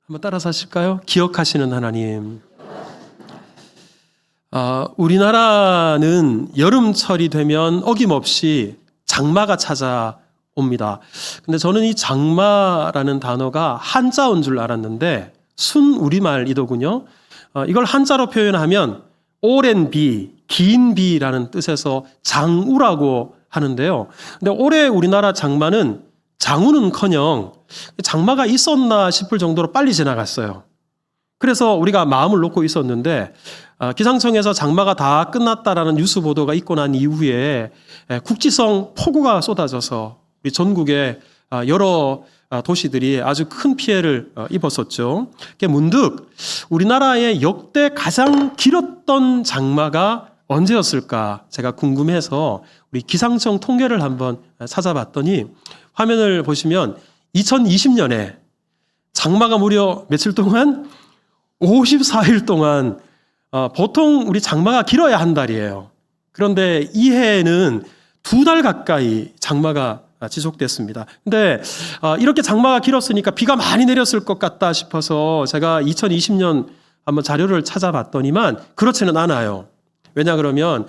한번 따라서 하실까요? 기억하시는 하나님. 우리나라는 여름철이 되면 어김없이 장마가 찾아옵니다. 근데 저는 이 장마라는 단어가 한자어인 줄 알았는데 순우리말이더군요. 이걸 한자로 표현하면 오랜 비, 긴 비라는 뜻에서 장우라고 하는데요. 근데 올해 우리나라 장마는 장우는커녕 장마가 있었나 싶을 정도로 빨리 지나갔어요. 그래서 우리가 마음을 놓고 있었는데 기상청에서 장마가 다 끝났다라는 뉴스 보도가 있고 난 이후에 국지성 폭우가 쏟아져서 우리 전국의 여러 도시들이 아주 큰 피해를 입었었죠. 문득 우리나라의 역대 가장 길었던 장마가 언제였을까 제가 궁금해서 우리 기상청 통계를 한번 찾아봤더니 화면을 보시면 2020년에 장마가 무려 며칠 동안 54일 동안 보통 우리 장마가 길어야 한 달이에요. 그런데 이 해에는 2달 가까이 장마가 지속됐습니다. 근데 이렇게 장마가 길었으니까 비가 많이 내렸을 것 같다 싶어서 제가 2020년 한번 자료를 찾아봤더니만 그렇지는 않아요. 왜냐 그러면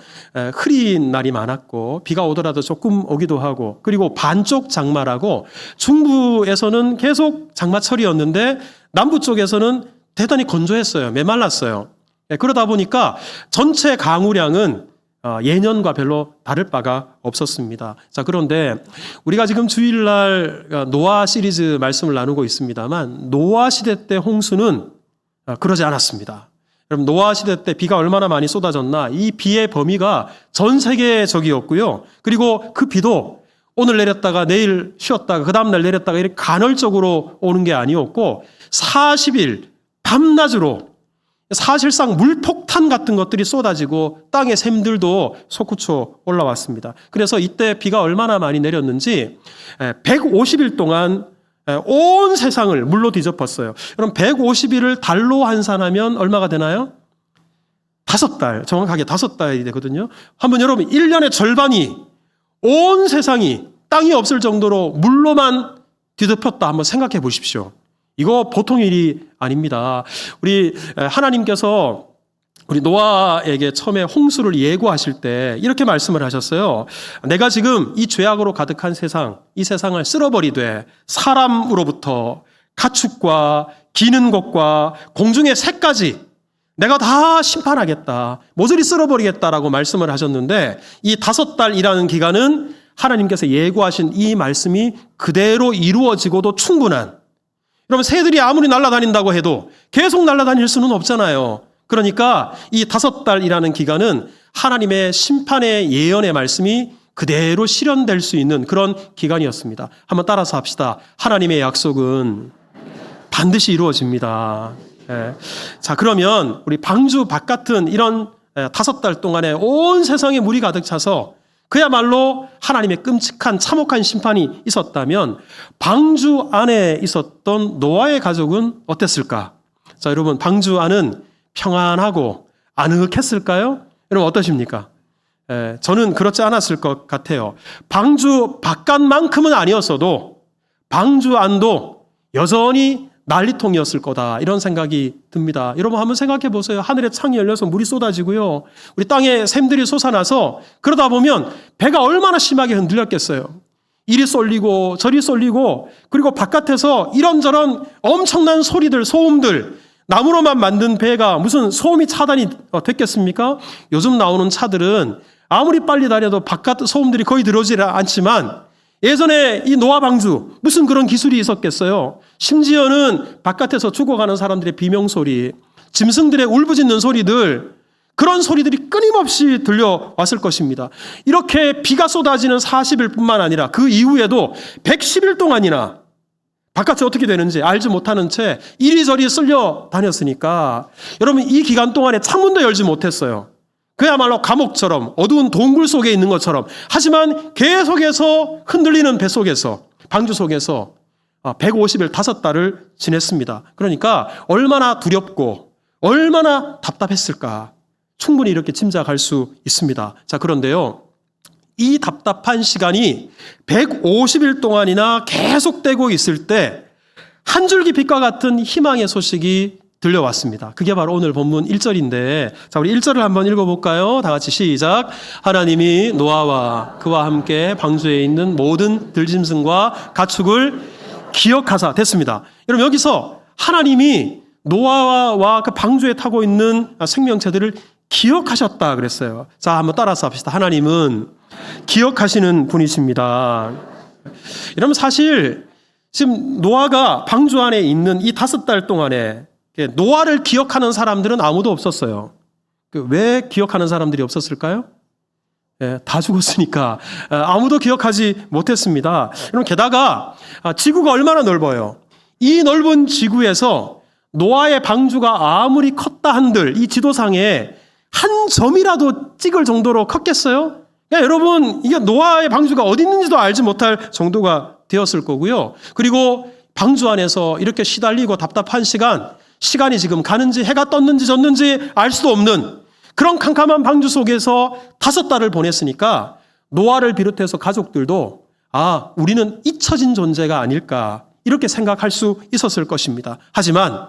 흐린 날이 많았고 비가 오더라도 조금 오기도 하고 그리고 반쪽 장마라고 중부에서는 계속 장마철이었는데 남부 쪽에서는 대단히 건조했어요. 메말랐어요. 그러다 보니까 전체 강우량은 예년과 별로 다를 바가 없었습니다. 자, 그런데 우리가 지금 주일날 노아 시리즈 말씀을 나누고 있습니다만 노아 시대 때 홍수는 그러지 않았습니다. 여러분 노아 시대 때 비가 얼마나 많이 쏟아졌나 이 비의 범위가 전 세계적이었고요. 그리고 그 비도 오늘 내렸다가 내일 쉬었다가 그 다음날 내렸다가 이렇게 간헐적으로 오는 게 아니었고 40일 밤낮으로 사실상 물폭탄 같은 것들이 쏟아지고 땅의 샘들도 솟구쳐 올라왔습니다. 그래서 이때 비가 얼마나 많이 내렸는지 150일 동안 온 세상을 물로 뒤덮었어요. 그럼 150일을 달로 환산하면 얼마가 되나요? 5달, 정확하게 5달이 되거든요. 한번 여러분 1년의 절반이 온 세상이 땅이 없을 정도로 물로만 뒤덮였다 한번 생각해 보십시오. 이거 보통 일이 아닙니다. 우리 하나님께서 우리 노아에게 처음에 홍수를 예고하실 때 이렇게 말씀을 하셨어요. 내가 지금 이 죄악으로 가득한 세상, 이 세상을 쓸어버리되 사람으로부터 가축과 기는 것과 공중의 새까지 내가 다 심판하겠다. 모조리 쓸어버리겠다라고 말씀을 하셨는데 이 5달이라는 기간은 하나님께서 예고하신 이 말씀이 그대로 이루어지고도 충분한 여러분 새들이 아무리 날아다닌다고 해도 계속 날아다닐 수는 없잖아요. 그러니까 이 5달이라는 기간은 하나님의 심판의 예언의 말씀이 그대로 실현될 수 있는 그런 기간이었습니다. 한번 따라서 합시다. 하나님의 약속은 반드시 이루어집니다. 자, 그러면 우리 방주 바깥은 이런 5달 동안에 온 세상에 물이 가득 차서 그야말로 하나님의 끔찍한 참혹한 심판이 있었다면 방주 안에 있었던 노아의 가족은 어땠을까? 자, 여러분 방주 안은 평안하고 아늑했을까요? 여러분 어떠십니까? 저는 그렇지 않았을 것 같아요. 방주 바깥만큼은 아니었어도 방주 안도 여전히 난리통이었을 거다 이런 생각이 듭니다. 여러분 한번 생각해 보세요. 하늘에 창이 열려서 물이 쏟아지고요. 우리 땅에 샘들이 솟아나서 그러다 보면 배가 얼마나 심하게 흔들렸겠어요. 이리 쏠리고 저리 쏠리고 그리고 바깥에서 이런저런 엄청난 소리들 소음들 나무로만 만든 배가 무슨 소음이 차단이 됐겠습니까? 요즘 나오는 차들은 아무리 빨리 다녀도 바깥 소음들이 거의 들어오지 않지만 예전에 이 노아 방주 무슨 그런 기술이 있었겠어요? 심지어는 바깥에서 죽어가는 사람들의 비명소리, 짐승들의 울부짖는 소리들 그런 소리들이 끊임없이 들려왔을 것입니다. 이렇게 비가 쏟아지는 40일뿐만 아니라 그 이후에도 110일 동안이나 바깥이 어떻게 되는지 알지 못하는 채 이리저리 쓸려 다녔으니까 여러분 이 기간 동안에 창문도 열지 못했어요. 그야말로 감옥처럼 어두운 동굴 속에 있는 것처럼 하지만 계속해서 흔들리는 배 속에서 방주 속에서 150일 5달을 지냈습니다. 그러니까 얼마나 두렵고 얼마나 답답했을까 충분히 이렇게 짐작할 수 있습니다. 자, 그런데요. 이 답답한 시간이 150일 동안이나 계속되고 있을 때 한 줄기 빛과 같은 희망의 소식이 들려왔습니다. 그게 바로 오늘 본문 1절인데, 자, 우리 1절을 한번 읽어볼까요? 다 같이 시작. 하나님이 노아와 그와 함께 방주에 있는 모든 들짐승과 가축을 기억하사. 됐습니다. 여러분, 여기서 하나님이 노아와 그 방주에 타고 있는 생명체들을 기억하셨다 그랬어요. 자, 한번 따라서 합시다. 하나님은 기억하시는 분이십니다. 여러분, 사실 지금 노아가 방주 안에 있는 이 5달 동안에 노아를 기억하는 사람들은 아무도 없었어요. 왜 기억하는 사람들이 없었을까요? 다 죽었으니까 아무도 기억하지 못했습니다. 여러분, 게다가 지구가 얼마나 넓어요. 이 넓은 지구에서 노아의 방주가 아무리 컸다 한들 이 지도상에 한 점이라도 찍을 정도로 컸겠어요? 여러분, 이게 노아의 방주가 어디 있는지도 알지 못할 정도가 되었을 거고요. 그리고 방주 안에서 이렇게 시달리고 답답한 시간이 지금 가는지 해가 떴는지 졌는지 알 수도 없는 그런 캄캄한 방주 속에서 5달을 보냈으니까 노아를 비롯해서 가족들도 우리는 잊혀진 존재가 아닐까 이렇게 생각할 수 있었을 것입니다. 하지만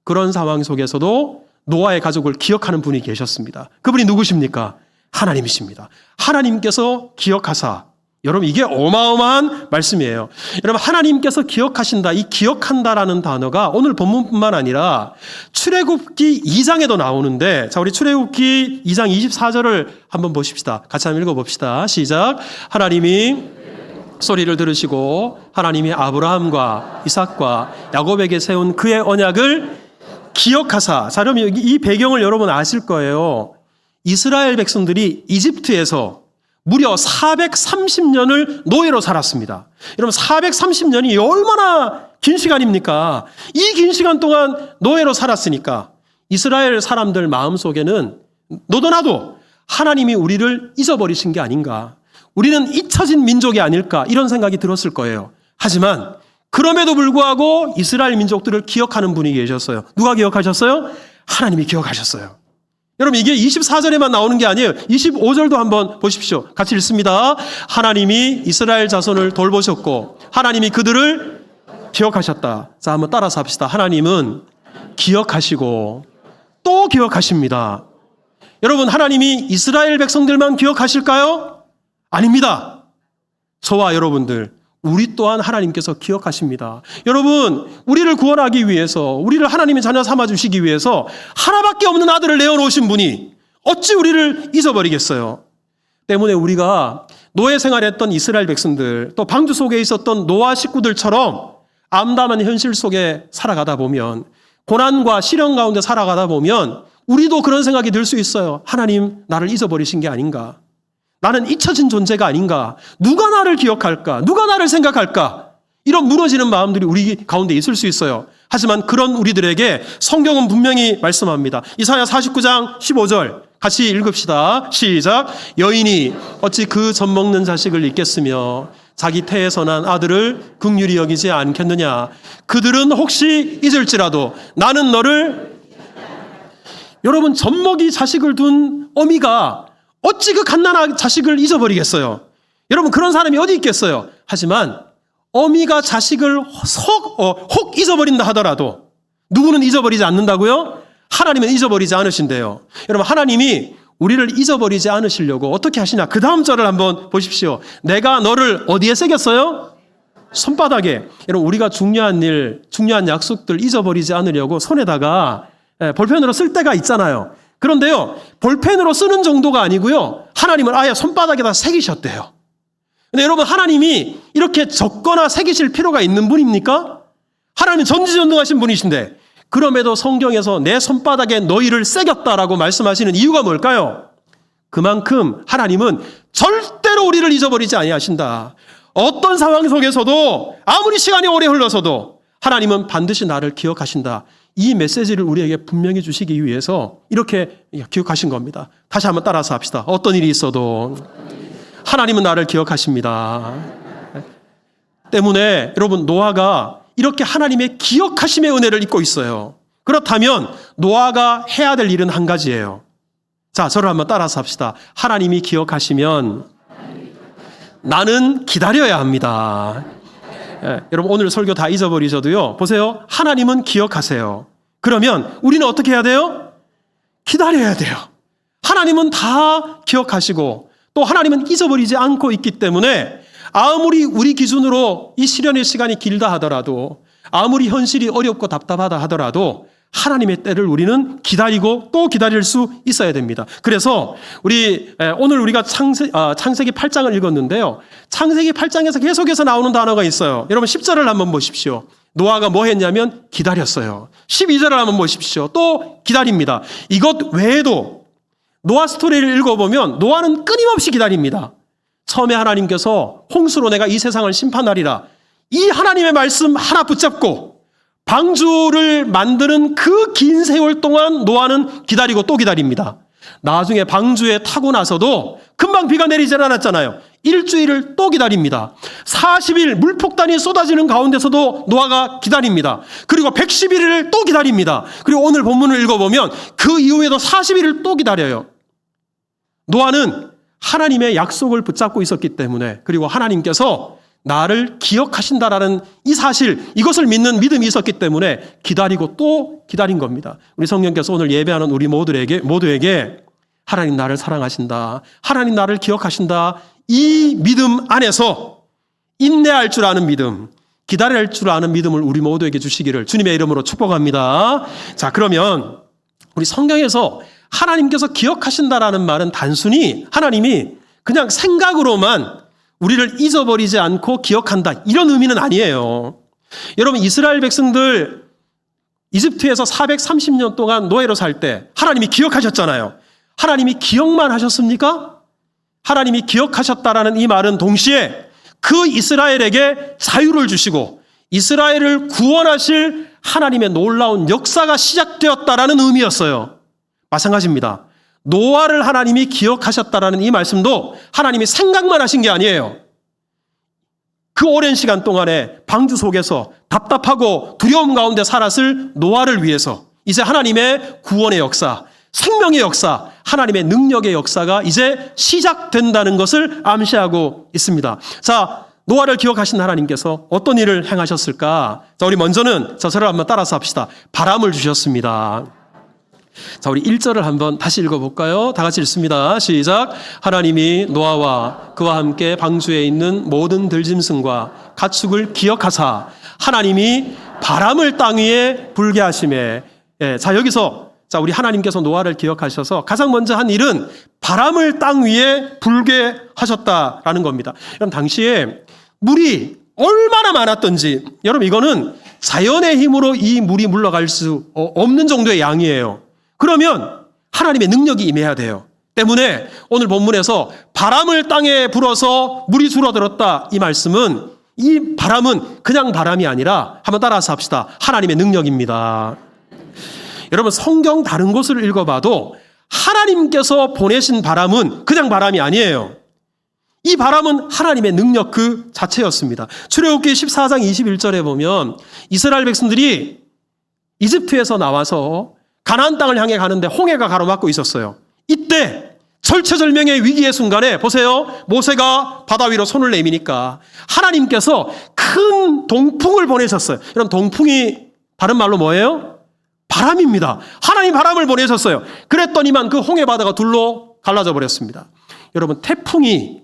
그런 상황 속에서도 노아의 가족을 기억하는 분이 계셨습니다. 그분이 누구십니까? 하나님이십니다. 하나님께서 기억하사. 여러분, 이게 어마어마한 말씀이에요. 여러분, 하나님께서 기억하신다, 이 기억한다라는 단어가 오늘 본문뿐만 아니라 출애굽기 2장에도 나오는데, 자, 우리 출애굽기 2장 24절을 한번 보십시다. 같이 한번 읽어봅시다. 시작. 하나님이 소리를 들으시고 하나님이 아브라함과 이삭과 야곱에게 세운 그의 언약을 기억하사. 자, 그럼 이 배경을 여러분 아실 거예요. 이스라엘 백성들이 이집트에서 무려 430년을 노예로 살았습니다. 여러분, 430년이 얼마나 긴 시간입니까? 이 긴 시간 동안 노예로 살았으니까 이스라엘 사람들 마음속에는 너도 나도 하나님이 우리를 잊어버리신 게 아닌가, 우리는 잊혀진 민족이 아닐까 이런 생각이 들었을 거예요. 하지만 그럼에도 불구하고 이스라엘 민족들을 기억하는 분이 계셨어요. 누가 기억하셨어요? 하나님이 기억하셨어요. 여러분, 이게 24절에만 나오는 게 아니에요. 25절도 한번 보십시오. 같이 읽습니다. 하나님이 이스라엘 자손을 돌보셨고 하나님이 그들을 기억하셨다. 자, 한번 따라서 합시다. 하나님은 기억하시고 또 기억하십니다. 여러분, 하나님이 이스라엘 백성들만 기억하실까요? 아닙니다. 저와 여러분들, 우리 또한 하나님께서 기억하십니다. 여러분, 우리를 구원하기 위해서, 우리를 하나님의 자녀 삼아주시기 위해서 하나밖에 없는 아들을 내어놓으신 분이 어찌 우리를 잊어버리겠어요? 때문에 우리가 노예 생활했던 이스라엘 백성들, 또 방주 속에 있었던 노아 식구들처럼 암담한 현실 속에 살아가다 보면, 고난과 시련 가운데 살아가다 보면 우리도 그런 생각이 들 수 있어요. 하나님, 나를 잊어버리신 게 아닌가? 나는 잊혀진 존재가 아닌가? 누가 나를 기억할까? 누가 나를 생각할까? 이런 무너지는 마음들이 우리 가운데 있을 수 있어요. 하지만 그런 우리들에게 성경은 분명히 말씀합니다. 이사야 49장 15절 같이 읽읍시다. 시작. 여인이 어찌 그 젖 먹는 자식을 잊겠으며 자기 태에서 난 아들을 긍휼히 여기지 않겠느냐? 그들은 혹시 잊을지라도 나는 너를. 여러분, 젖먹이 자식을 둔 어미가 어찌 그 갓난아기 자식을 잊어버리겠어요? 여러분, 그런 사람이 어디 있겠어요? 하지만 어미가 자식을 혹 잊어버린다 하더라도 누구는 잊어버리지 않는다고요? 하나님은 잊어버리지 않으신대요. 여러분, 하나님이 우리를 잊어버리지 않으시려고 어떻게 하시냐? 그 다음 절을 한번 보십시오. 내가 너를 어디에 새겼어요? 손바닥에. 여러분, 우리가 중요한 일, 중요한 약속들 잊어버리지 않으려고 손에다가 볼펜으로 쓸 때가 있잖아요. 그런데요, 볼펜으로 쓰는 정도가 아니고요, 하나님은 아예 손바닥에다 새기셨대요. 근데 여러분, 하나님이 이렇게 적거나 새기실 필요가 있는 분입니까? 하나님은 전지전능하신 분이신데, 그럼에도 성경에서 내 손바닥에 너희를 새겼다라고 말씀하시는 이유가 뭘까요? 그만큼 하나님은 절대로 우리를 잊어버리지 아니하신다. 어떤 상황 속에서도, 아무리 시간이 오래 흘러서도 하나님은 반드시 나를 기억하신다. 이 메시지를 우리에게 분명히 주시기 위해서 이렇게 기억하신 겁니다. 다시 한번 따라서 합시다. 어떤 일이 있어도 하나님은 나를 기억하십니다. 때문에 여러분, 노아가 이렇게 하나님의 기억하심의 은혜를 입고 있어요. 그렇다면 노아가 해야 될 일은 한 가지예요. 자, 저를 한번 따라서 합시다. 하나님이 기억하시면 나는 기다려야 합니다. 여러분 오늘 설교 다 잊어버리셔도요. 보세요. 하나님은 기억하세요. 그러면 우리는 어떻게 해야 돼요? 기다려야 돼요. 하나님은 다 기억하시고 또 하나님은 잊어버리지 않고 있기 때문에 아무리 우리 기준으로 이 시련의 시간이 길다 하더라도 아무리 현실이 어렵고 답답하다 하더라도 하나님의 때를 우리는 기다리고 또 기다릴 수 있어야 됩니다. 그래서 오늘 우리가 창세기 8장을 읽었는데요. 창세기 8장에서 계속해서 나오는 단어가 있어요. 여러분 10절을 한번 보십시오. 노아가 뭐 했냐면 기다렸어요. 12절을 한번 보십시오. 또 기다립니다. 이것 외에도 노아 스토리를 읽어보면 노아는 끊임없이 기다립니다. 처음에 하나님께서 홍수로 내가 이 세상을 심판하리라. 이 하나님의 말씀 하나 붙잡고 방주를 만드는 그 긴 세월 동안 노아는 기다리고 또 기다립니다. 나중에 방주에 타고 나서도 금방 비가 내리질 않았잖아요. 일주일을 또 기다립니다. 40일 물폭탄이 쏟아지는 가운데서도 노아가 기다립니다. 그리고 111일을 또 기다립니다. 그리고 오늘 본문을 읽어보면 그 이후에도 40일을 또 기다려요. 노아는 하나님의 약속을 붙잡고 있었기 때문에, 그리고 하나님께서 나를 기억하신다라는 이 사실, 이것을 믿는 믿음이 있었기 때문에 기다리고 또 기다린 겁니다. 우리 성령께서 오늘 예배하는 우리 모두에게 하나님 나를 사랑하신다, 하나님 나를 기억하신다, 이 믿음 안에서 인내할 줄 아는 믿음, 기다릴 줄 아는 믿음을 우리 모두에게 주시기를 주님의 이름으로 축복합니다. 자, 그러면 우리 성경에서 하나님께서 기억하신다라는 말은 단순히 하나님이 그냥 생각으로만 우리를 잊어버리지 않고 기억한다, 이런 의미는 아니에요. 여러분, 이스라엘 백성들 이집트에서 430년 동안 노예로 살 때 하나님이 기억하셨잖아요. 하나님이 기억만 하셨습니까? 하나님이 기억하셨다라는 이 말은 동시에 그 이스라엘에게 자유를 주시고 이스라엘을 구원하실 하나님의 놀라운 역사가 시작되었다라는 의미였어요. 마찬가지입니다. 노아를 하나님이 기억하셨다라는 이 말씀도 하나님이 생각만 하신 게 아니에요. 그 오랜 시간 동안에 방주 속에서 답답하고 두려움 가운데 살았을 노아를 위해서 이제 하나님의 구원의 역사, 생명의 역사, 하나님의 능력의 역사가 이제 시작된다는 것을 암시하고 있습니다. 자, 노아를 기억하신 하나님께서 어떤 일을 행하셨을까? 자, 우리 먼저는 저를 한번 따라서 합시다. 바람을 주셨습니다. 자, 우리 1절을 한번 다시 읽어볼까요? 다 같이 읽습니다. 시작. 하나님이 노아와 그와 함께 방주에 있는 모든 들짐승과 가축을 기억하사 하나님이 바람을 땅 위에 불게 하시매. 자, 여기서 우리 하나님께서 노아를 기억하셔서 가장 먼저 한 일은 바람을 땅 위에 불게 하셨다라는 겁니다. 여러분, 당시에 물이 얼마나 많았던지, 여러분, 이거는 자연의 힘으로 이 물이 물러갈 수 없는 정도의 양이에요. 그러면 하나님의 능력이 임해야 돼요. 때문에 오늘 본문에서 바람을 땅에 불어서 물이 줄어들었다, 이 말씀은, 이 바람은 그냥 바람이 아니라 한번 따라서 합시다. 하나님의 능력입니다. 여러분, 성경 다른 곳을 읽어봐도 하나님께서 보내신 바람은 그냥 바람이 아니에요. 이 바람은 하나님의 능력 그 자체였습니다. 출애굽기 14장 21절에 보면 이스라엘 백성들이 이집트에서 나와서 가나안 땅을 향해 가는데 홍해가 가로막고 있었어요. 이때 절체절명의 위기의 순간에 보세요. 모세가 바다 위로 손을 내미니까 하나님께서 큰 동풍을 보내셨어요. 여러분, 동풍이 다른 말로 뭐예요? 바람입니다. 하나님 바람을 보내셨어요. 그랬더니만 그 홍해 바다가 둘로 갈라져 버렸습니다. 여러분, 태풍이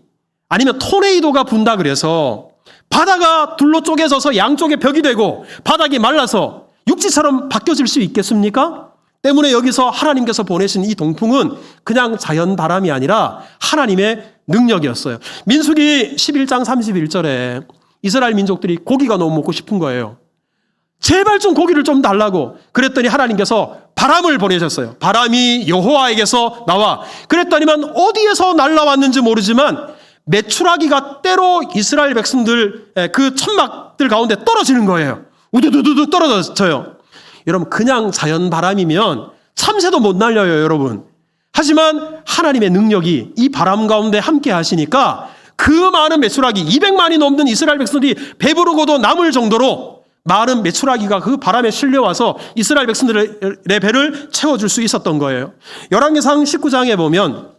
아니면 토네이도가 분다 그래서 바다가 둘로 쪼개져서 양쪽에 벽이 되고 바닥이 말라서 육지처럼 바뀌어질 수 있겠습니까? 때문에 여기서 하나님께서 보내신 이 동풍은 그냥 자연 바람이 아니라 하나님의 능력이었어요. 민수기 11장 31절에 이스라엘 민족들이 고기가 너무 먹고 싶은 거예요. 제발 좀 고기를 좀 달라고. 그랬더니 하나님께서 바람을 보내셨어요. 바람이 여호와에게서 나와. 그랬더니만 어디에서 날라왔는지 모르지만 메추라기가 때로 이스라엘 백성들 그 천막들 가운데 떨어지는 거예요. 우두두두두 떨어져요. 여러분, 그냥 자연 바람이면 참새도 못 날려요, 여러분. 하지만 하나님의 능력이 이 바람 가운데 함께 하시니까 그 많은 메추라기, 200만이 넘는 이스라엘 백성들이 배부르고도 남을 정도로 많은 메추라기가 그 바람에 실려와서 이스라엘 백성들의 배를 채워줄 수 있었던 거예요. 열왕기상 19장에 보면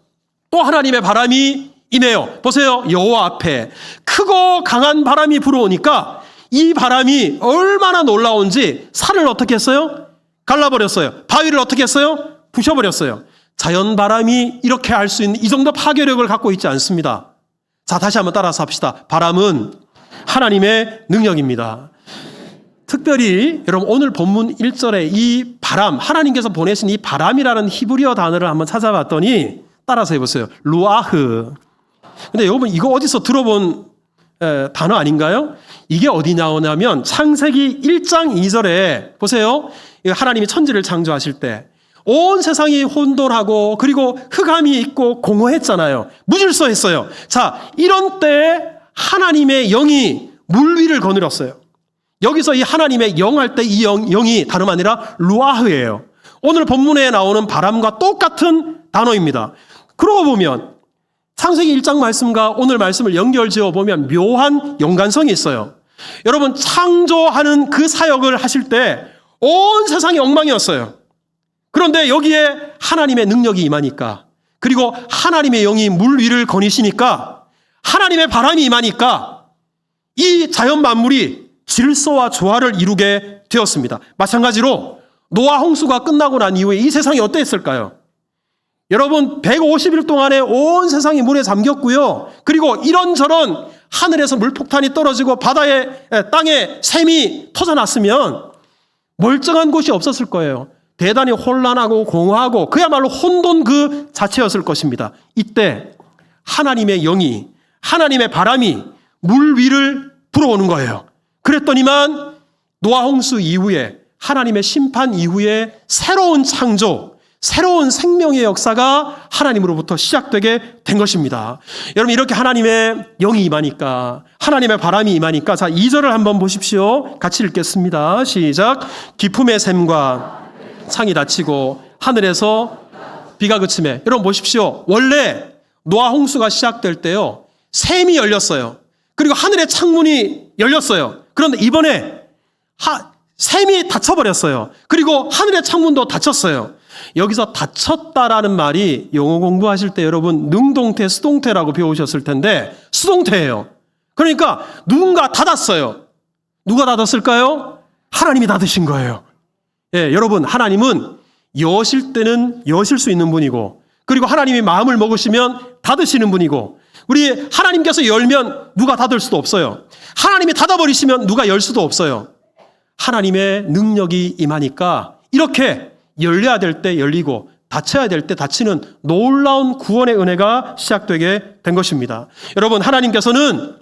또 하나님의 바람이 임해요. 보세요. 여호와 앞에 크고 강한 바람이 불어오니까 이 바람이 얼마나 놀라운지 산을 어떻게 했어요? 갈라버렸어요. 바위를 어떻게 했어요? 부셔버렸어요. 자연 바람이 이렇게 할 수 있는 이 정도 파괴력을 갖고 있지 않습니다. 자, 다시 한번 따라서 합시다. 바람은 하나님의 능력입니다. 특별히 여러분 오늘 본문 1절에 이 바람, 하나님께서 보내신 이 바람이라는 히브리어 단어를 한번 찾아봤더니 따라서 해보세요. 루아흐. 근데 여러분 이거 어디서 들어본 단어 아닌가요? 이게 어디 나오냐면 창세기 1장 2절에 보세요. 하나님이 천지를 창조하실 때 온 세상이 혼돈하고 그리고 흑암이 있고 공허했잖아요. 무질서했어요. 자, 이런 때 하나님의 영이 물 위를 거느렸어요. 여기서 이 하나님의 영 할 때 이 영이 다름 아니라 루아흐예요. 오늘 본문에 나오는 바람과 똑같은 단어입니다. 그러고 보면 창세기 1장 말씀과 오늘 말씀을 연결지어 보면 묘한 연관성이 있어요. 여러분 창조하는 그 사역을 하실 때 온 세상이 엉망이었어요. 그런데 여기에 하나님의 능력이 임하니까 그리고 하나님의 영이 물 위를 거니시니까 하나님의 바람이 임하니까 이 자연 만물이 질서와 조화를 이루게 되었습니다. 마찬가지로 노아 홍수가 끝나고 난 이후에 이 세상이 어땠을까요? 여러분 150일 동안에 온 세상이 물에 잠겼고요. 그리고 이런저런 하늘에서 물폭탄이 떨어지고 바다에 땅에 샘이 터져났으면 멀쩡한 곳이 없었을 거예요. 대단히 혼란하고 공허하고 그야말로 혼돈 그 자체였을 것입니다. 이때 하나님의 영이 하나님의 바람이 물 위를 불어오는 거예요. 그랬더니만 노아 홍수 이후에 하나님의 심판 이후에 새로운 창조, 새로운 생명의 역사가 하나님으로부터 시작되게 된 것입니다. 여러분 이렇게 하나님의 영이 임하니까 하나님의 바람이 임하니까 자 2절을 한번 보십시오. 같이 읽겠습니다. 시작. 기품의 샘과 창이 닫히고 하늘에서 비가 그치매. 여러분 보십시오. 원래 노아 홍수가 시작될 때요 샘이 열렸어요. 그리고 하늘의 창문이 열렸어요. 그런데 이번에 샘이 닫혀버렸어요. 그리고 하늘의 창문도 닫혔어요. 여기서 닫혔다라는 말이 영어 공부하실 때 여러분 능동태, 수동태라고 배우셨을 텐데 수동태예요. 그러니까 누군가 닫았어요. 누가 닫았을까요? 하나님이 닫으신 거예요. 예, 여러분 하나님은 여실 때는 여실 수 있는 분이고 그리고 하나님이 마음을 먹으시면 닫으시는 분이고 우리 하나님께서 열면 누가 닫을 수도 없어요. 하나님이 닫아버리시면 누가 열 수도 없어요. 하나님의 능력이 임하니까 이렇게 열려야 될 때 열리고 닫혀야 될 때 닫히는 놀라운 구원의 은혜가 시작되게 된 것입니다. 여러분 하나님께서는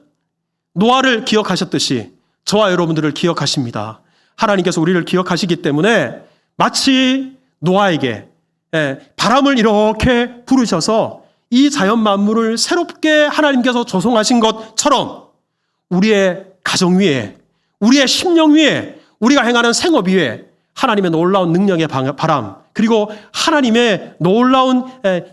노아를 기억하셨듯이 저와 여러분들을 기억하십니다. 하나님께서 우리를 기억하시기 때문에 마치 노아에게 바람을 이렇게 부르셔서 이 자연 만물을 새롭게 하나님께서 조성하신 것처럼 우리의 가정 위에 우리의 심령 위에 우리가 행하는 생업 위에 하나님의 놀라운 능력의 바람 그리고 하나님의 놀라운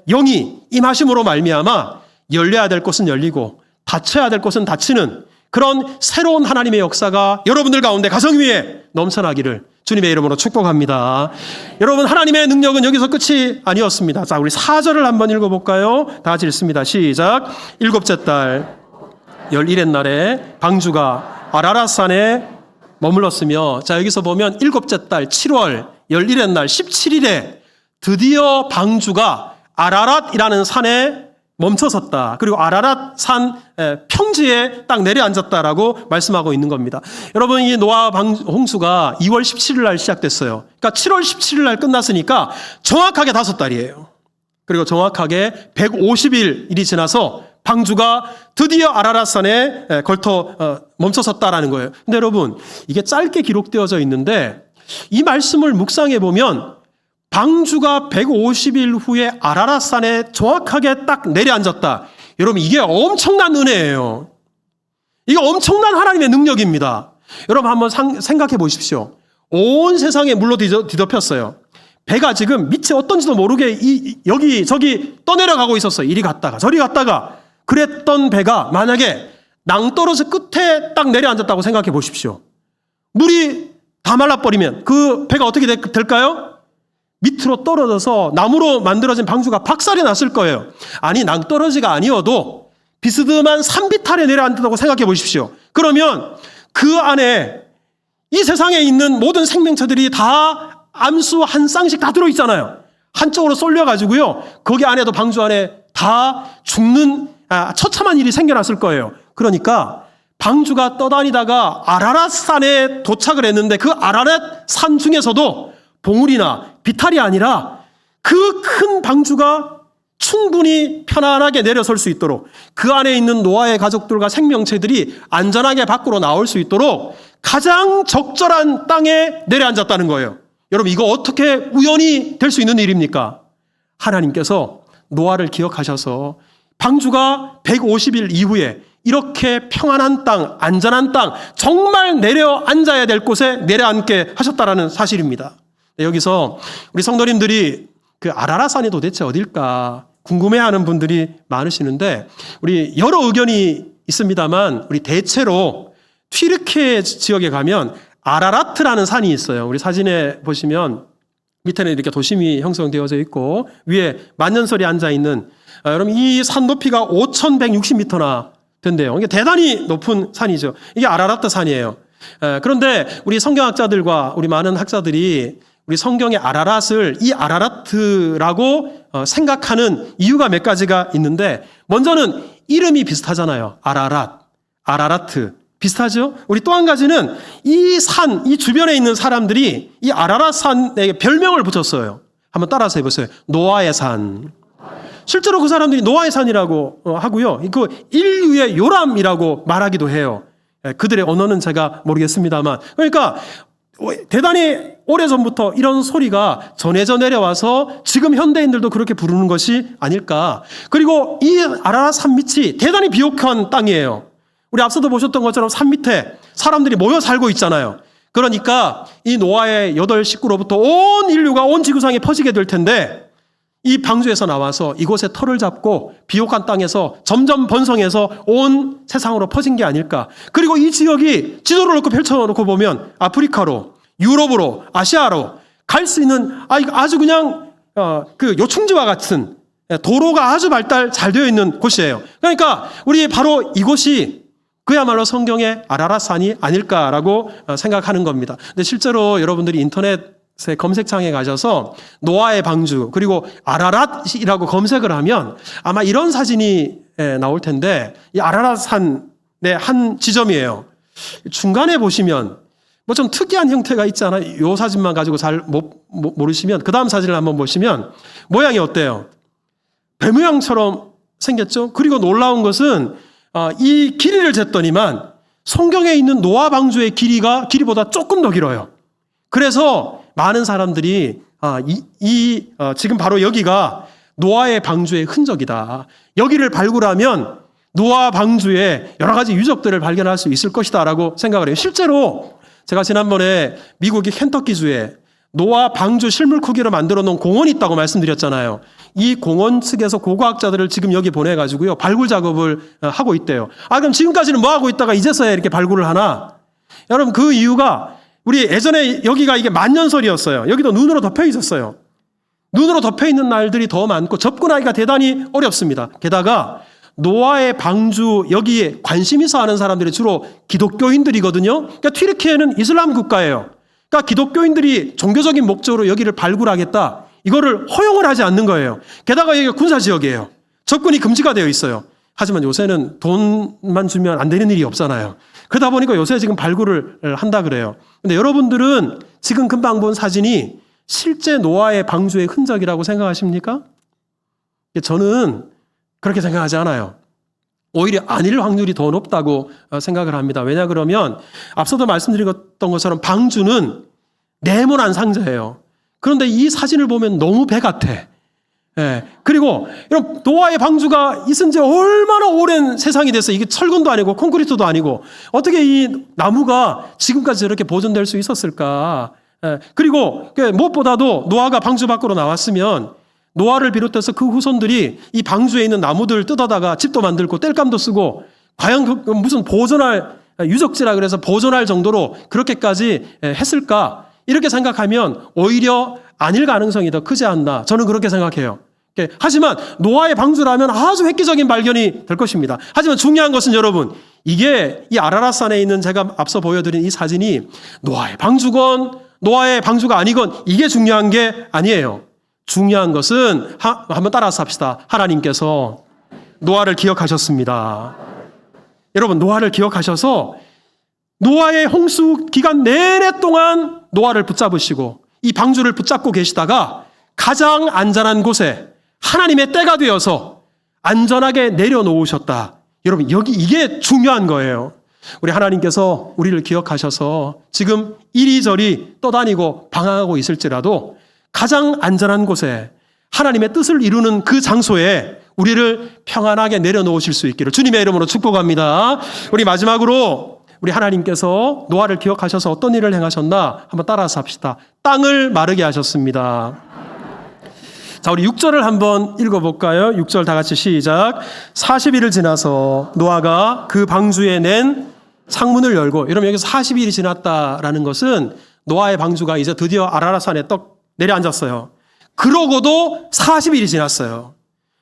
영이 임하심으로 말미암아 열려야 될 곳은 열리고 닫혀야 될 곳은 닫히는 그런 새로운 하나님의 역사가 여러분들 가운데 가정 위에 넘쳐나기를 주님의 이름으로 축복합니다. 여러분 하나님의 능력은 여기서 끝이 아니었습니다. 자, 우리 4절을 한번 읽어볼까요? 다 같이 읽습니다. 시작. 7째 달 11의 날에 방주가 아라랏산에 머물렀으며 자 여기서 보면 7째 달 7월 11의 날 17일에 드디어 방주가 아라랏이라는 산에 멈춰섰다. 그리고 아라랏 산 평지에 딱 내려앉았다라고 말씀하고 있는 겁니다. 여러분 이 노아 홍수가 2월 17일 날 시작됐어요. 그러니까 7월 17일 날 끝났으니까 정확하게 5달이에요. 그리고 정확하게 150일이 지나서 방주가 드디어 아라랏 산에 걸터 멈춰섰다라는 거예요. 근데 여러분 이게 짧게 기록되어져 있는데 이 말씀을 묵상해 보면 방주가 150일 후에 아라랏 산에 정확하게 딱 내려앉았다. 여러분 이게 엄청난 은혜예요. 이게 엄청난 하나님의 능력입니다. 여러분 한번 생각해 보십시오. 온 세상에 물로 뒤덮였어요. 배가 지금 밑에 어떤지도 모르게 여기 저기 떠내려가고 있었어요. 이리 갔다가 저리 갔다가 그랬던 배가 만약에 낭떠러지 끝에 딱 내려앉았다고 생각해 보십시오. 물이 다 말라버리면 그 배가 어떻게 될까요? 밑으로 떨어져서 나무로 만들어진 방주가 박살이 났을 거예요. 아니 낭떠러지가 아니어도 비스듬한 산비탈에 내려앉았다고 생각해 보십시오. 그러면 그 안에 이 세상에 있는 모든 생명체들이 다 암수 한 쌍씩 다 들어있잖아요. 한쪽으로 쏠려가지고요. 거기 안에도 방주 안에 다 죽는 처참한 일이 생겨났을 거예요. 그러니까 방주가 떠다니다가 아라랏산에 도착을 했는데 그 아라랏산 중에서도 봉우리나 비탈이 아니라 그 큰 방주가 충분히 편안하게 내려설 수 있도록 그 안에 있는 노아의 가족들과 생명체들이 안전하게 밖으로 나올 수 있도록 가장 적절한 땅에 내려앉았다는 거예요. 여러분, 이거 어떻게 우연히 될 수 있는 일입니까? 하나님께서 노아를 기억하셔서 방주가 150일 이후에 이렇게 평안한 땅, 안전한 땅, 정말 내려앉아야 될 곳에 내려앉게 하셨다라는 사실입니다. 여기서 우리 성도님들이 그 아라랏산이 도대체 어딜까 궁금해하는 분들이 많으시는데, 우리 여러 의견이 있습니다만 우리 대체로 튀르키예 지역에 가면 아라라트라는 산이 있어요. 우리 사진에 보시면 밑에는 이렇게 도심이 형성되어져 있고 위에 만년설이 앉아 있는, 여러분 이 산 높이가 5,160m나 된대요. 이게 대단히 높은 산이죠. 이게 아라라트 산이에요. 그런데 우리 성경학자들과 우리 많은 학자들이 우리 성경의 아라랏을 이 아라라트라고 생각하는 이유가 몇 가지가 있는데, 먼저는 이름이 비슷하잖아요. 아라라트 비슷하죠? 우리 또 한 가지는 이 산, 이 주변에 있는 사람들이 이 아라랏산에 별명을 붙였어요. 한번 따라서 해보세요. 노아의 산. 실제로 그 사람들이 노아의 산이라고 하고요. 그 인류의 요람이라고 말하기도 해요. 그들의 언어는 제가 모르겠습니다만. 그러니까 대단히 오래전부터 이런 소리가 전해져 내려와서 지금 현대인들도 그렇게 부르는 것이 아닐까. 그리고 이 아라랏 산 밑이 대단히 비옥한 땅이에요. 우리 앞서도 보셨던 것처럼 산 밑에 사람들이 모여 살고 있잖아요. 그러니까 이 노아의 8 식구로부터 온 인류가 온 지구상에 퍼지게 될 텐데, 이 방주에서 나와서 이곳에 터를 잡고 비옥한 땅에서 점점 번성해서 온 세상으로 퍼진 게 아닐까. 그리고 이 지역이 지도를 놓고 펼쳐놓고 보면 아프리카로, 유럽으로, 아시아로 갈 수 있는 아주 그냥 그 요충지와 같은 도로가 아주 발달 잘 되어 있는 곳이에요. 그러니까 우리 바로 이곳이 그야말로 성경의 아라랏산이 아닐까라고 생각하는 겁니다. 근데 실제로 여러분들이 인터넷에 검색창에 가셔서 노아의 방주 그리고 아라랏이라고 검색을 하면 아마 이런 사진이 나올 텐데, 이 아라랏산의 한 지점이에요. 중간에 보시면 뭐 좀 특이한 형태가 있잖아요. 이 사진만 가지고 잘 모르시면 그 다음 사진을 한번 보시면 모양이 어때요? 배 모양처럼 생겼죠? 그리고 놀라운 것은 이 길이를 쟀더니만 성경에 있는 노아 방주의 길이보다 조금 더 길어요. 그래서 많은 사람들이 지금 바로 여기가 노아의 방주의 흔적이다. 여기를 발굴하면 노아 방주의 여러 가지 유적들을 발견할 수 있을 것이다 라고 생각을 해요. 실제로 제가 지난번에 미국의 켄터키주에 노아 방주 실물 크기로 만들어 놓은 공원이 있다고 말씀드렸잖아요. 이 공원 측에서 고고학자들을 지금 여기 보내가지고요, 발굴 작업을 하고 있대요. 그럼 지금까지는 뭐 하고 있다가 이제서야 이렇게 발굴을 하나? 여러분, 그 이유가 우리 예전에 여기가 이게 만년설이었어요. 여기도 눈으로 덮여 있었어요. 눈으로 덮여 있는 날들이 더 많고 접근하기가 대단히 어렵습니다. 게다가 노아의 방주 여기에 관심 있어 하는 사람들이 주로 기독교인들이거든요. 그러니까 튀르키예는 이슬람 국가예요. 그러니까 기독교인들이 종교적인 목적으로 여기를 발굴하겠다, 이거를 허용을 하지 않는 거예요. 게다가 여기가 군사지역이에요. 접근이 금지가 되어 있어요. 하지만 요새는 돈만 주면 안 되는 일이 없잖아요. 그러다 보니까 요새 지금 발굴을 한다 그래요. 근데 여러분들은 지금 금방 본 사진이 실제 노아의 방주의 흔적이라고 생각하십니까? 저는 그렇게 생각하지 않아요. 오히려 아닐 확률이 더 높다고 생각을 합니다. 왜냐 그러면 앞서도 말씀드렸던 것처럼 방주는 네모난 상자예요. 그런데 이 사진을 보면 너무 배 같아. 그리고 여러분, 노아의 방주가 있은 지 얼마나 오랜 세상이 됐어요. 이게 철근도 아니고 콘크리트도 아니고 어떻게 이 나무가 지금까지 이렇게 보존될 수 있었을까. 그리고 무엇보다도 노아가 방주 밖으로 나왔으면 노아를 비롯해서 그 후손들이 이 방주에 있는 나무들 뜯어다가 집도 만들고 땔감도 쓰고, 과연 무슨 보존할 유적지라 그래서 보존할 정도로 그렇게까지 했을까? 이렇게 생각하면 오히려 아닐 가능성이 더 크지 않나, 저는 그렇게 생각해요. 하지만 노아의 방주라면 아주 획기적인 발견이 될 것입니다. 하지만 중요한 것은 여러분, 이게 이 아라랏산에 있는 제가 앞서 보여드린 이 사진이 노아의 방주건 노아의 방주가 아니건 이게 중요한 게 아니에요. 중요한 것은 한번 따라서 합시다. 하나님께서 노아를 기억하셨습니다. 여러분, 노아를 기억하셔서 노아의 홍수 기간 내내 동안 노아를 붙잡으시고 이 방주를 붙잡고 계시다가 가장 안전한 곳에 하나님의 때가 되어서 안전하게 내려놓으셨다. 여러분, 이게 중요한 거예요. 우리 하나님께서 우리를 기억하셔서 지금 이리저리 떠다니고 방황하고 있을지라도 가장 안전한 곳에 하나님의 뜻을 이루는 그 장소에 우리를 평안하게 내려놓으실 수 있기를 주님의 이름으로 축복합니다. 우리 마지막으로 우리 하나님께서 노아를 기억하셔서 어떤 일을 행하셨나 한번 따라서 합시다. 땅을 마르게 하셨습니다. 자, 우리 6절을 한번 읽어볼까요? 6절 다 같이 시작. 40일을 지나서 노아가 그 방주에 낸 창문을 열고, 여러분 여기서 40일이 지났다라는 것은 노아의 방주가 이제 드디어 아라랏산에 떡 내려앉았어요. 그러고도 40일이 지났어요.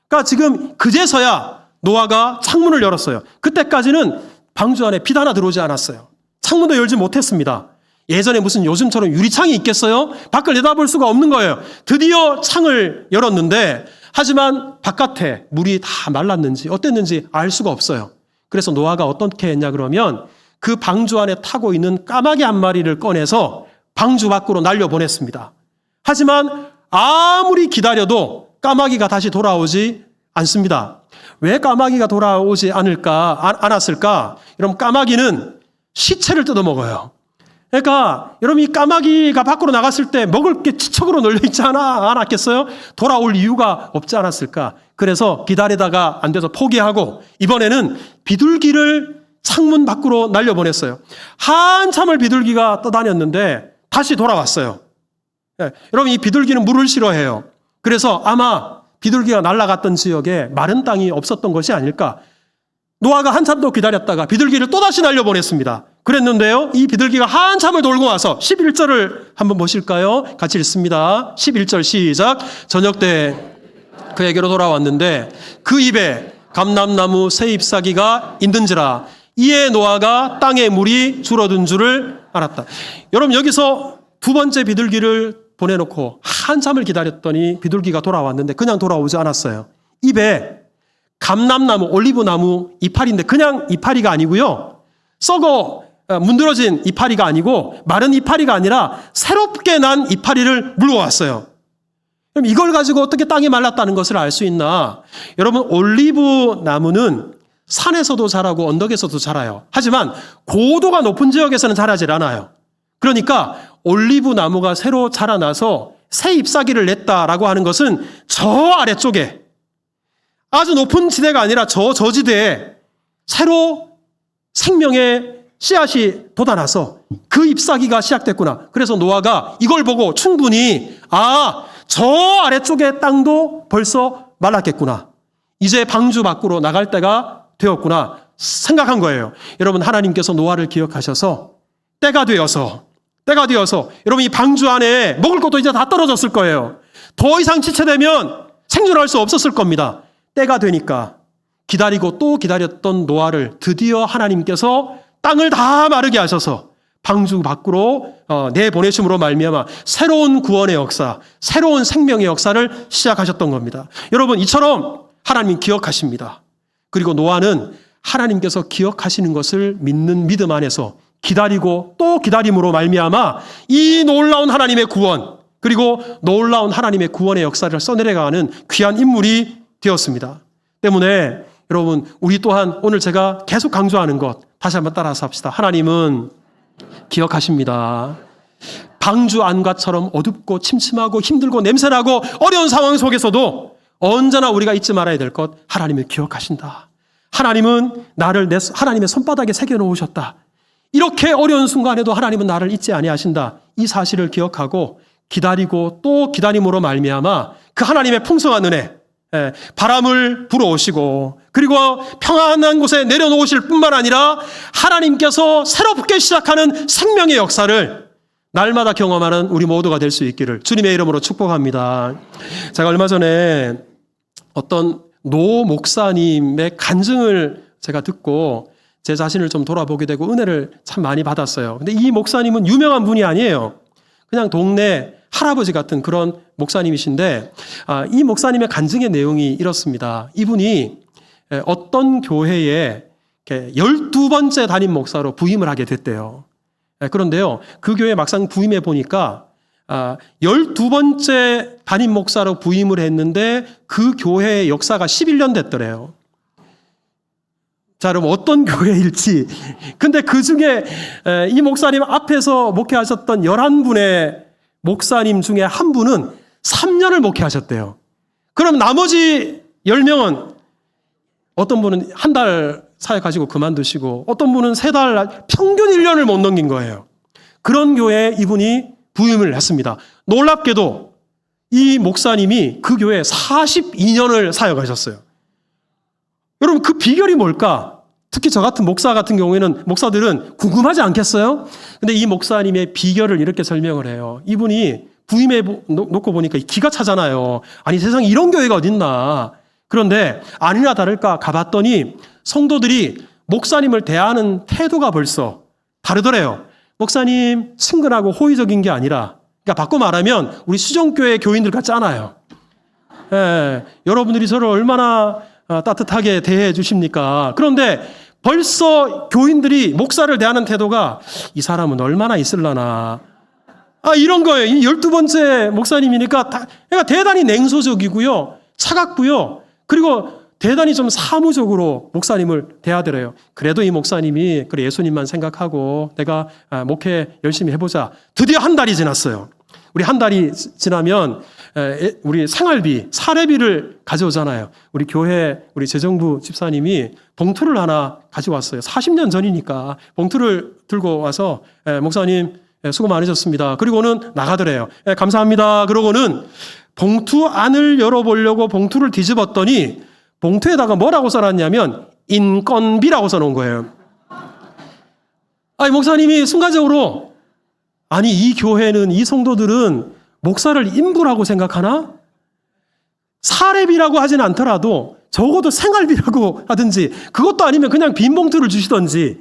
그러니까 지금 그제서야 노아가 창문을 열었어요. 그때까지는 방주 안에 빛 하나 들어오지 않았어요. 창문도 열지 못했습니다. 예전에 무슨 요즘처럼 유리창이 있겠어요? 밖을 내다볼 수가 없는 거예요. 드디어 창을 열었는데 하지만 바깥에 물이 다 말랐는지 어땠는지 알 수가 없어요. 그래서 노아가 어떻게 했냐 그러면 그 방주 안에 타고 있는 까마귀 한 마리를 꺼내서 방주 밖으로 날려보냈습니다. 하지만 아무리 기다려도 까마귀가 다시 돌아오지 않습니다. 왜 까마귀가 돌아오지 않았을까? 여러분, 까마귀는 시체를 뜯어먹어요. 그러니까 여러분, 이 까마귀가 밖으로 나갔을 때 먹을 게 지척으로 널려있지 않았겠어요? 돌아올 이유가 없지 않았을까? 그래서 기다리다가 안 돼서 포기하고 이번에는 비둘기를 창문 밖으로 날려보냈어요. 한참을 비둘기가 떠다녔는데 다시 돌아왔어요. 네, 여러분, 이 비둘기는 물을 싫어해요. 그래서 아마 비둘기가 날아갔던 지역에 마른 땅이 없었던 것이 아닐까. 노아가 한참 더 기다렸다가 비둘기를 또다시 날려보냈습니다. 그랬는데요, 이 비둘기가 한참을 돌고 와서 11절을 한번 보실까요? 같이 읽습니다. 11절 시작. 저녁 때 그에게로 돌아왔는데 그 입에 감람나무 새 잎사귀가 있는지라 이에 노아가 땅에 물이 줄어든 줄을 알았다. 여러분, 여기서 두 번째 비둘기를 보내놓고 한참을 기다렸더니 비둘기가 돌아왔는데 그냥 돌아오지 않았어요. 입에 감람나무, 올리브나무 이파리인데 그냥 이파리가 아니고요, 썩어 문드러진 이파리가 아니고 마른 이파리가 아니라 새롭게 난 이파리를 물어왔어요. 그럼 이걸 가지고 어떻게 땅이 말랐다는 것을 알 수 있나? 여러분, 올리브 나무는 산에서도 자라고 언덕에서도 자라요. 하지만 고도가 높은 지역에서는 자라질 않아요. 그러니까 올리브 나무가 새로 자라나서 새 잎사귀를 냈다라고 하는 것은 저 아래쪽에 아주 높은 지대가 아니라 저 저지대에 새로 생명의 씨앗이 돋아나서 그 잎사귀가 시작됐구나. 그래서 노아가 이걸 보고 충분히 저 아래쪽의 땅도 벌써 말랐겠구나. 이제 방주 밖으로 나갈 때가 되었구나 생각한 거예요. 여러분, 하나님께서 노아를 기억하셔서 때가 되어서 여러분, 이 방주 안에 먹을 것도 이제 다 떨어졌을 거예요. 더 이상 지체되면 생존할 수 없었을 겁니다. 때가 되니까 기다리고 또 기다렸던 노아를 드디어 하나님께서 땅을 다 마르게 하셔서 방주 밖으로 내보내심으로 말미암아 새로운 구원의 역사, 새로운 생명의 역사를 시작하셨던 겁니다. 여러분, 이처럼 하나님 기억하십니다. 그리고 노아는 하나님께서 기억하시는 것을 믿는 믿음 안에서 기다리고 또 기다림으로 말미암아 이 놀라운 하나님의 구원, 그리고 놀라운 하나님의 구원의 역사를 써내려가는 귀한 인물이 되었습니다. 때문에 여러분, 우리 또한 오늘 제가 계속 강조하는 것 다시 한번 따라서 합시다. 하나님은 기억하십니다. 방주 안과처럼 어둡고 침침하고 힘들고 냄새나고 어려운 상황 속에서도 언제나 우리가 잊지 말아야 될 것, 하나님을 기억하신다. 하나님은 나를 하나님의 손바닥에 새겨놓으셨다. 이렇게 어려운 순간에도 하나님은 나를 잊지 아니하신다. 이 사실을 기억하고 기다리고 또 기다림으로 말미암아 그 하나님의 풍성한 은혜, 바람을 불어오시고 그리고 평안한 곳에 내려놓으실 뿐만 아니라 하나님께서 새롭게 시작하는 생명의 역사를 날마다 경험하는 우리 모두가 될 수 있기를 주님의 이름으로 축복합니다. 제가 얼마 전에 어떤 노 목사님의 간증을 제가 듣고 제 자신을 좀 돌아보게 되고 은혜를 참 많이 받았어요. 근데 이 목사님은 유명한 분이 아니에요. 그냥 동네 할아버지 같은 그런 목사님이신데, 이 목사님의 간증의 내용이 이렇습니다. 이분이 어떤 교회에 12번째 담임 목사로 부임을 하게 됐대요. 그런데요, 그 교회 막상 부임해 보니까 12번째 담임 목사로 부임을 했는데 그 교회의 역사가 11년 됐더래요. 자, 그럼 어떤 교회일지. 근데 그 중에 이 목사님 앞에서 목회하셨던 11분의 목사님 중에 한 분은 3년을 목회하셨대요. 그럼 나머지 10명은 어떤 분은 한 달 사역하시고 그만두시고 어떤 분은 3달, 평균 1년을 못 넘긴 거예요. 그런 교회에 이분이 부임을 했습니다. 놀랍게도 이 목사님이 그 교회에 42년을 사역하셨어요. 여러분, 그 비결이 뭘까? 특히 저 같은 목사 같은 경우에는 목사들은 궁금하지 않겠어요? 근데 이 목사님의 비결을 이렇게 설명을 해요. 이분이 부임해 놓고 보니까 기가 차잖아요. 아니, 세상에 이런 교회가 어딨나. 그런데 아니나 다를까 가봤더니 성도들이 목사님을 대하는 태도가 벌써 다르더래요. 목사님 친근하고 호의적인 게 아니라, 그러니까 바꿔 말하면 우리 수정교회 교인들 같지 않아요. 여러분들이 저를 얼마나 따뜻하게 대해 주십니까? 그런데 벌써 교인들이 목사를 대하는 태도가 이 사람은 얼마나 있을라나. 이런 거예요. 이 12번째 목사님이니까 그러니까 대단히 냉소적이고요. 차갑고요. 그리고 대단히 좀 사무적으로 목사님을 대하더래요. 그래도 이 목사님이 그래 예수님만 생각하고 내가 목회 열심히 해보자. 드디어 한 달이 지났어요. 우리 한 달이 지나면 우리 생활비, 사례비를 가져오잖아요. 우리 교회 우리 재정부 집사님이 봉투를 하나 가지고 왔어요. 40년 전이니까 봉투를 들고 와서 목사님 수고 많으셨습니다. 그리고는 나가더래요. 감사합니다. 그러고는 봉투 안을 열어보려고 봉투를 뒤집었더니 봉투에다가 뭐라고 써놨냐면 인건비라고 써놓은 거예요. 목사님이 순간적으로 아니, 이 교회는, 이 성도들은 목사를 인부라고 생각하나? 사례비라고 하진 않더라도 적어도 생활비라고 하든지, 그것도 아니면 그냥 빈 봉투를 주시든지,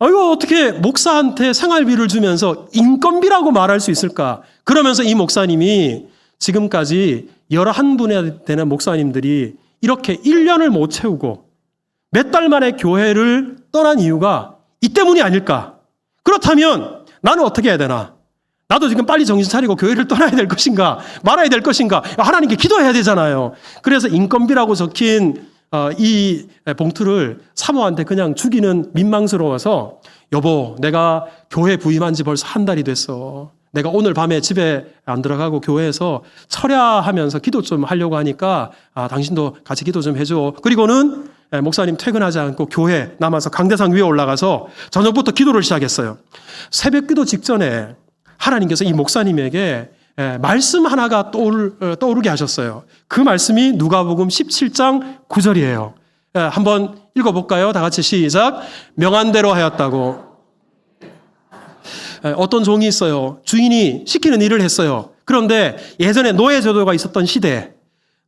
이거 어떻게 목사한테 생활비를 주면서 인건비라고 말할 수 있을까? 그러면서 이 목사님이 지금까지 11분에 되는 목사님들이 이렇게 1년을 못 채우고 몇 달 만에 교회를 떠난 이유가 이 때문이 아닐까? 그렇다면 나는 어떻게 해야 되나? 나도 지금 빨리 정신 차리고 교회를 떠나야 될 것인가? 말아야 될 것인가? 하나님께 기도해야 되잖아요. 그래서 인건비라고 적힌 이 봉투를 사모한테 그냥 주기는 민망스러워서 여보, 내가 교회 부임한 지 벌써 한 달이 됐어. 내가 오늘 밤에 집에 안 들어가고 교회에서 철야하면서 기도 좀 하려고 하니까 당신도 같이 기도 좀 해줘. 그리고는 목사님 퇴근하지 않고 교회 남아서 강대상 위에 올라가서 저녁부터 기도를 시작했어요. 새벽 기도 직전에 하나님께서 이 목사님에게 말씀 하나가 떠오르게 하셨어요. 그 말씀이 누가복음 17장 9절이에요. 한번 읽어볼까요? 다 같이 시작. 명한대로 하였다고. 어떤 종이 있어요. 주인이 시키는 일을 했어요. 그런데 예전에 노예제도가 있었던 시대,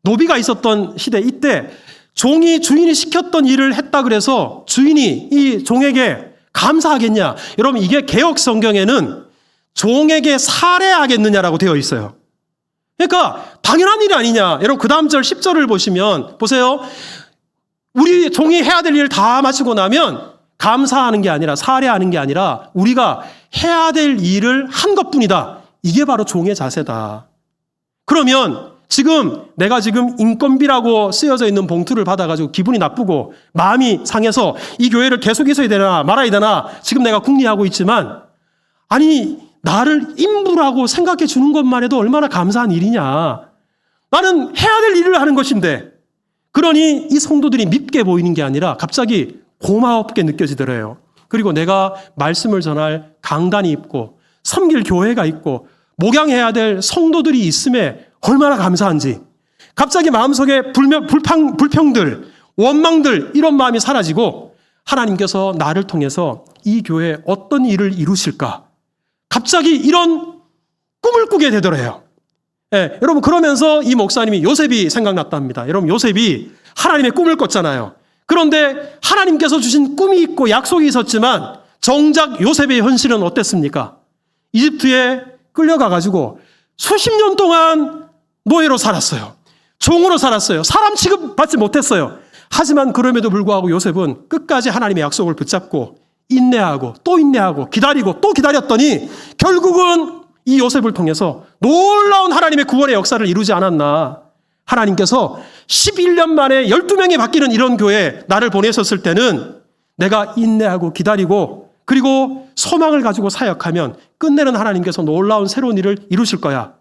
노비가 있었던 시대, 이때 종이 주인이 시켰던 일을 했다 그래서 주인이 이 종에게 감사하겠냐? 여러분, 이게 개역 성경에는 종에게 살해하겠느냐라고 되어 있어요. 그러니까 당연한 일이 아니냐. 여러분, 그 다음 절 10절을 보시면 보세요. 우리 종이 해야 될 일을 다 마치고 나면 감사하는 게 아니라, 살해하는 게 아니라 우리가 해야 될 일을 한 것뿐이다. 이게 바로 종의 자세다. 그러면 내가 지금 인건비라고 쓰여져 있는 봉투를 받아가지고 기분이 나쁘고 마음이 상해서 이 교회를 계속 있어야 되나 말아야 되나 지금 내가 궁리하고 있지만, 아니, 나를 인부라고 생각해 주는 것만 해도 얼마나 감사한 일이냐. 나는 해야 될 일을 하는 것인데. 그러니 이 성도들이 밉게 보이는 게 아니라 갑자기 고맙게 느껴지더래요. 그리고 내가 말씀을 전할 강단이 있고 섬길 교회가 있고 목양해야 될 성도들이 있음에 얼마나 감사한지, 갑자기 마음속에 불평들, 원망들, 이런 마음이 사라지고 하나님께서 나를 통해서 이 교회에 어떤 일을 이루실까, 갑자기 이런 꿈을 꾸게 되더래요. 여러분, 그러면서 이 목사님이 요셉이 생각났답니다. 여러분, 요셉이 하나님의 꿈을 꿨잖아요. 그런데 하나님께서 주신 꿈이 있고 약속이 있었지만 정작 요셉의 현실은 어땠습니까? 이집트에 끌려가가지고 수십 년 동안 노예로 살았어요. 종으로 살았어요. 사람 취급받지 못했어요. 하지만 그럼에도 불구하고 요셉은 끝까지 하나님의 약속을 붙잡고 인내하고 또 인내하고 기다리고 또 기다렸더니 결국은 이 요셉을 통해서 놀라운 하나님의 구원의 역사를 이루지 않았나. 하나님께서 11년 만에 12명이 바뀌는 이런 교회에 나를 보내셨을 때는 내가 인내하고 기다리고 그리고 소망을 가지고 사역하면 끝내는 하나님께서 놀라운 새로운 일을 이루실 거야.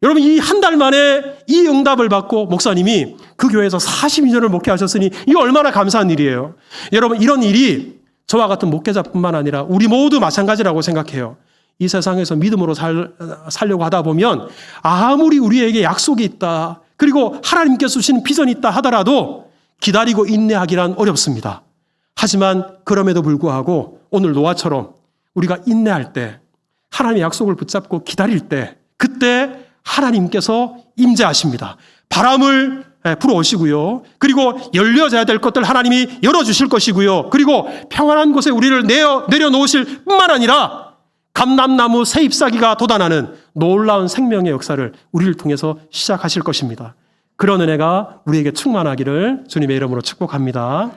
여러분, 이 한 달 만에 이 응답을 받고 목사님이 그 교회에서 42년을 목회하셨으니 이거 얼마나 감사한 일이에요. 여러분, 이런 일이 저와 같은 목회자뿐만 아니라 우리 모두 마찬가지라고 생각해요. 이 세상에서 믿음으로 살려고 하다 보면 아무리 우리에게 약속이 있다, 그리고 하나님께서 주신 비전이 있다 하더라도 기다리고 인내하기란 어렵습니다. 하지만 그럼에도 불구하고 오늘 노아처럼 우리가 인내할 때, 하나님의 약속을 붙잡고 기다릴 때, 그때 하나님께서 임재하십니다. 바람을 불어오시고요. 그리고 열려져야 될 것들 하나님이 열어주실 것이고요. 그리고 평안한 곳에 우리를 내려놓으실 뿐만 아니라 감람나무 새 잎사귀가 돋아나는 놀라운 생명의 역사를 우리를 통해서 시작하실 것입니다. 그런 은혜가 우리에게 충만하기를 주님의 이름으로 축복합니다.